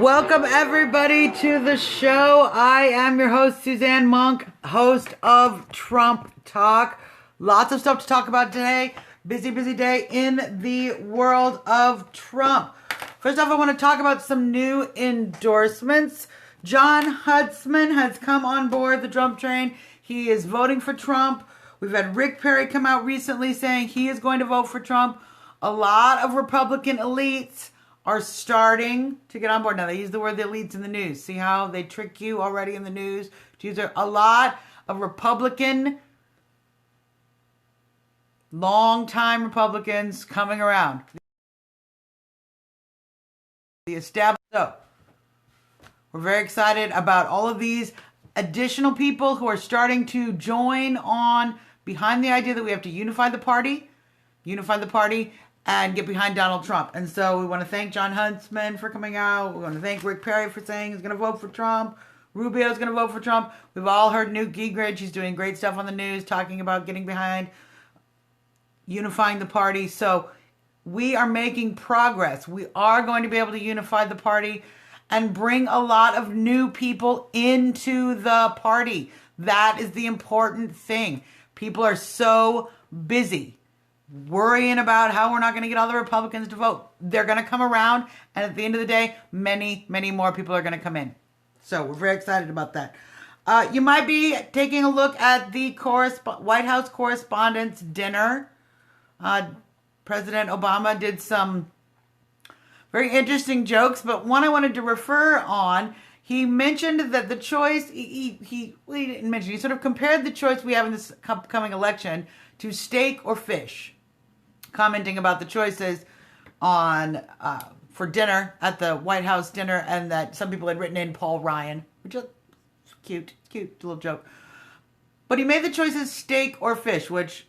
Welcome everybody to the show. I am your host, Suzanne Monk, host of Trump Talk. Lots of stuff to talk about today. Busy day in the world of Trump. First off, I want to talk about some new endorsements. Jon Huntsman has come on board the Trump train. He is voting for Trump. We've had Rick Perry come out recently saying he is going to vote for Trump. A lot of Republican elites are starting to get on board. Now, they use the word the elites in the news. See how they trick you already in the news? To use a lot of Republican, long-time Republicans coming around. The established. So, we're very excited about all of these additional people who are starting to join on behind the idea that we have to unify the party, and get behind Donald Trump. And so we want to thank Jon Huntsman for coming out. We want to thank Rick Perry for saying he's going to vote for Trump. Rubio's going to vote for Trump. We've all heard Newt Gingrich. She's doing great stuff on the news, talking about getting behind unifying the party. So we are making progress. We are going to be able to unify the party and bring a lot of new people into the party. That is the important thing. People are so busy worrying about how we're not going to get all the Republicans to vote. They're going to come around, and at the end of the day, many more people are going to come in. So we're very excited about that. You might be taking a look at the White House Correspondents' dinner. President Obama did some very interesting jokes, but one I wanted to refer on. He mentioned that the choice, he didn't mention, he sort of compared the choice we have in this upcoming election to steak or fish, commenting about the choices on for dinner at the White House dinner, and that some people had written in Paul Ryan, which is cute little joke. But he made the choices steak or fish, which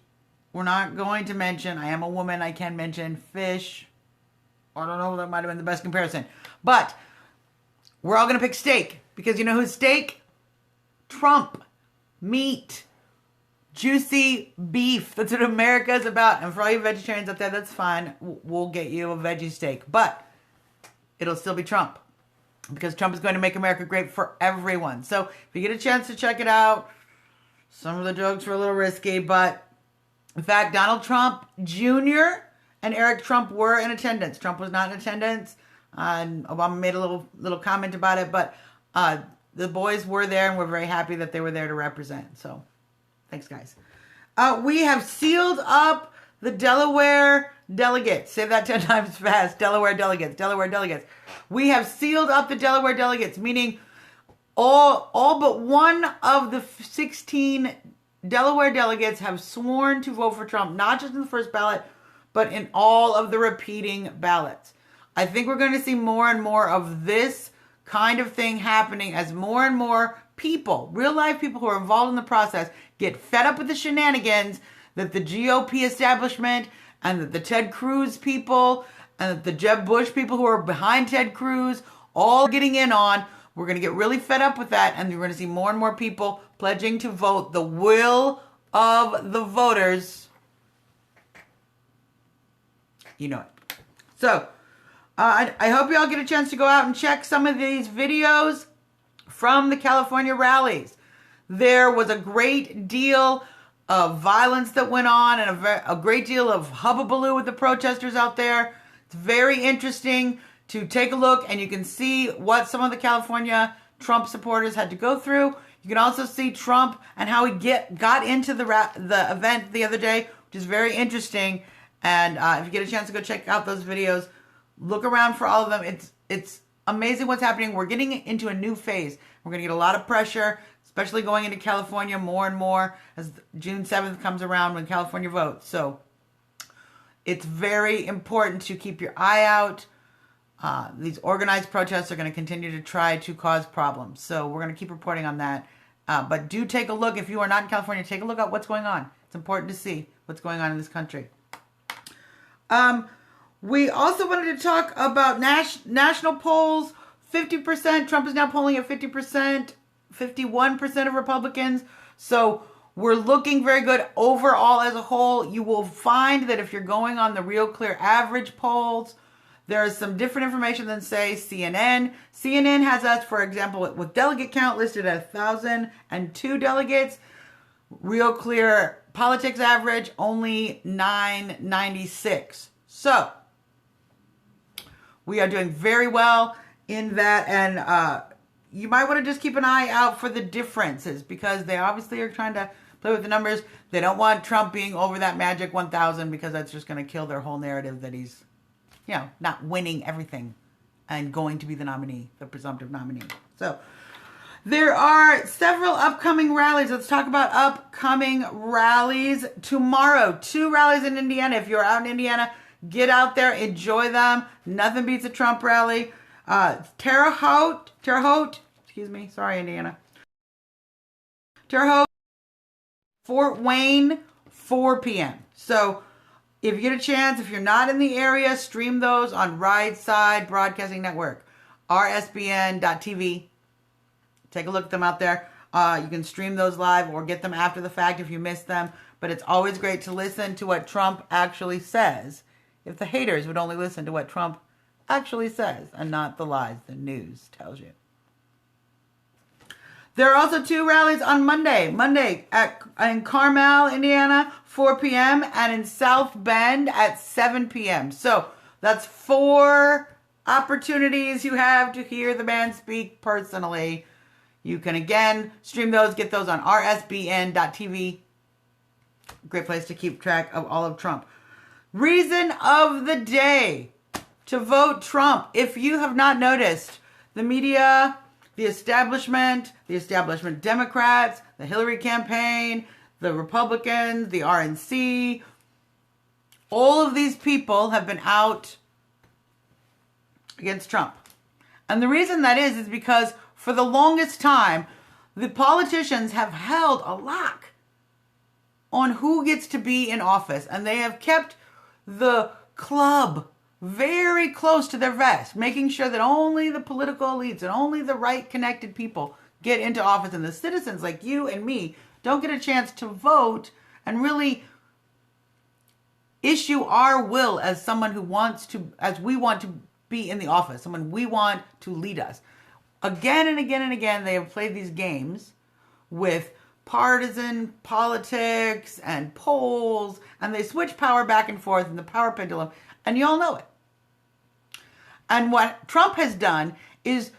we're not going to mention. I am a woman, I can mention fish. I don't know, that might have been the best comparison. But we're all going to pick steak, because you know who's steak? Trump. Meat. Juicy beef. That's what America's about. And for all you vegetarians out there, that's fine. We'll get you a veggie steak. But it'll still be Trump, because Trump is going to make America great for everyone. So if you get a chance to check it out, some of the jokes were a little risky, but in fact, Donald Trump Jr. and Eric Trump were in attendance. Trump was not in attendance. And Obama made a little comment about it, but the boys were there, and we're very happy that they were there to represent. So, thanks, guys. We have sealed up the Delaware delegates. Say that 10 times fast. Delaware delegates. We have sealed up the Delaware delegates, meaning all but one of the 16 Delaware delegates have sworn to vote for Trump, not just in the first ballot, but in all of the repeating ballots. I think we're going to see more and more of this kind of thing happening as more and more people, real life people who are involved in the process, get fed up with the shenanigans that the GOP establishment and that the Ted Cruz people and that the Jeb Bush people who are behind Ted Cruz all getting in on. We're going to get really fed up with that, and we're going to see more and more people pledging to vote the will of the voters. You know it. So, I hope you all get a chance to go out and check some of these videos from the California rallies. There was a great deal of violence that went on, and a great deal of hubbubaloo with the protesters out there. It's very interesting to take a look, and you can see what some of the California Trump supporters had to go through. You can also see Trump and how he got into the event the other day, which is very interesting. And if you get a chance to go check out those videos, look around for all of them. It's amazing what's happening. We're getting into a new phase. We're going to get a lot of pressure, especially going into California more and more as June 7th comes around when California votes. So it's very important to keep your eye out. These organized protests are going to continue to try to cause problems. So we're going to keep reporting on that. But do take a look. If you are not in California, take a look at what's going on. It's important to see what's going on in this country. We also wanted to talk about national polls. 50%. Trump is now polling at 50%. 51% of Republicans. So we're looking very good overall as a whole. You will find that if you're going on the Real Clear average polls, There is some different information than, say, CNN. CNN has us, for example, with delegate count listed at 1,002 delegates. Real Clear Politics average, only 996. So, we are doing very well in that, and you might want to just keep an eye out for the differences, because they obviously are trying to play with the numbers. They don't want Trump being over that magic 1,000, because that's just going to kill their whole narrative that he's, not winning everything and going to be the nominee, the presumptive nominee. So, there are several upcoming rallies. Let's talk about upcoming rallies. Tomorrow, 2 rallies in Indiana. If you're out in Indiana, get out there, enjoy them. Nothing beats a Trump rally. Terre Haute, excuse me, sorry, Indiana. Terre Haute, Fort Wayne, 4 p.m. So, if you get a chance, if you're not in the area, stream those on Right Side Broadcasting Network, rsbn.tv. Take a look at them out there. You can stream those live or get them after the fact if you missed them. But it's always great to listen to what Trump actually says. If the haters would only listen to what Trump actually says and not the lies the news tells you. There are also 2 rallies on Monday. Monday in Carmel, Indiana, 4 p.m. and in South Bend at 7 p.m. So that's 4 opportunities you have to hear the man speak personally. You can, again, stream those, get those on rsbn.tv. Great place to keep track of all of Trump. Reason of the day to vote Trump. If you have not noticed, the media, the establishment Democrats, the Hillary campaign, the Republicans, the RNC, all of these people have been out against Trump. And the reason that is because for the longest time, the politicians have held a lock on who gets to be in office. And they have kept the club very close to their vest, making sure that only the political elites and only the right connected people get into office. And the citizens like you and me don't get a chance to vote and really issue our will as someone who wants to, as we want to be in the office, someone we want to lead us. Again and again and again, they have played these games with partisan politics and polls, and they switch power back and forth in the power pendulum, and you all know it. And what Trump has done is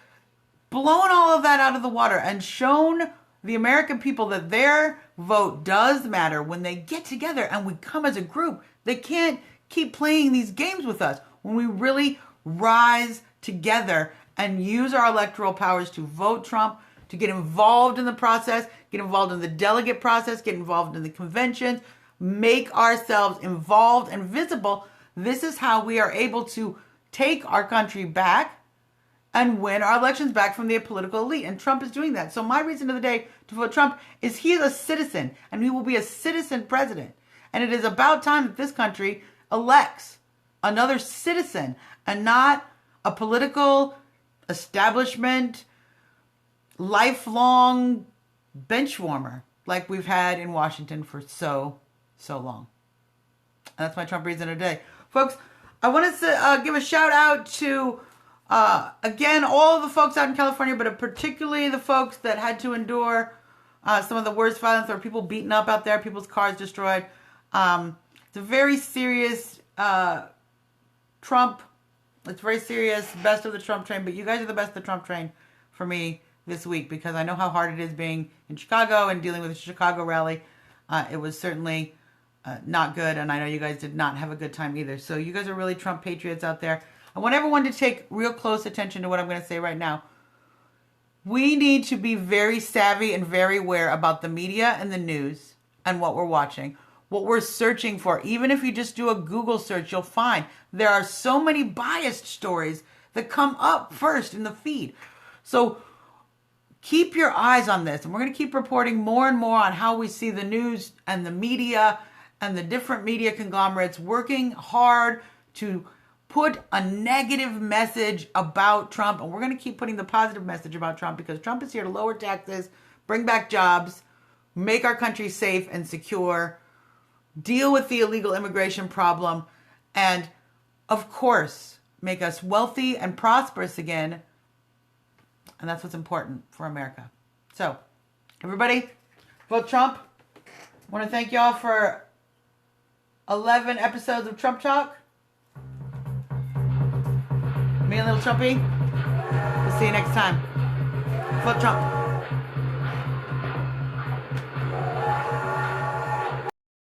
blown all of that out of the water and shown the American people that their vote does matter when they get together and we come as a group. They can't keep playing these games with us when we really rise together and use our electoral powers to vote Trump, to get involved in the process, get involved in the delegate process, get involved in the conventions, make ourselves involved and visible. This is how we are able to take our country back and win our elections back from the political elite. And Trump is doing that. So my reason of the day to vote Trump is he is a citizen, and he will be a citizen president. And it is about time that this country elects another citizen and not a political establishment, lifelong bench warmer like we've had in Washington for so long. And that's my Trump reason of the day. Folks, I want to give a shout out to, again, all of the folks out in California, but particularly the folks that had to endure some of the worst violence. There were people beaten up out there, people's cars destroyed. It's a very serious Trump. It's very serious, best of the Trump train, but you guys are the best of the Trump train for me this week, because I know how hard it is being in Chicago and dealing with the Chicago rally. It was certainly not good, and I know you guys did not have a good time either. So you guys are really Trump patriots out there. I want everyone to take real close attention to what I'm going to say right now. We need to be very savvy and very aware about the media and the news and what we're watching, what we're searching for. Even if you just do a Google search, you'll find there are so many biased stories that come up first in the feed. So keep your eyes on this, and we're going to keep reporting more and more on how we see the news and the media and the different media conglomerates working hard to put a negative message about Trump. And we're going to keep putting the positive message about Trump, because Trump is here to lower taxes, bring back jobs, make our country safe and secure, deal with the illegal immigration problem, and of course, make us wealthy and prosperous again. And that's what's important for America. So, everybody, vote Trump. I want to thank y'all for 11 episodes of Trump Talk. Me and Little Trumpy. We'll see you next time. Vote Trump.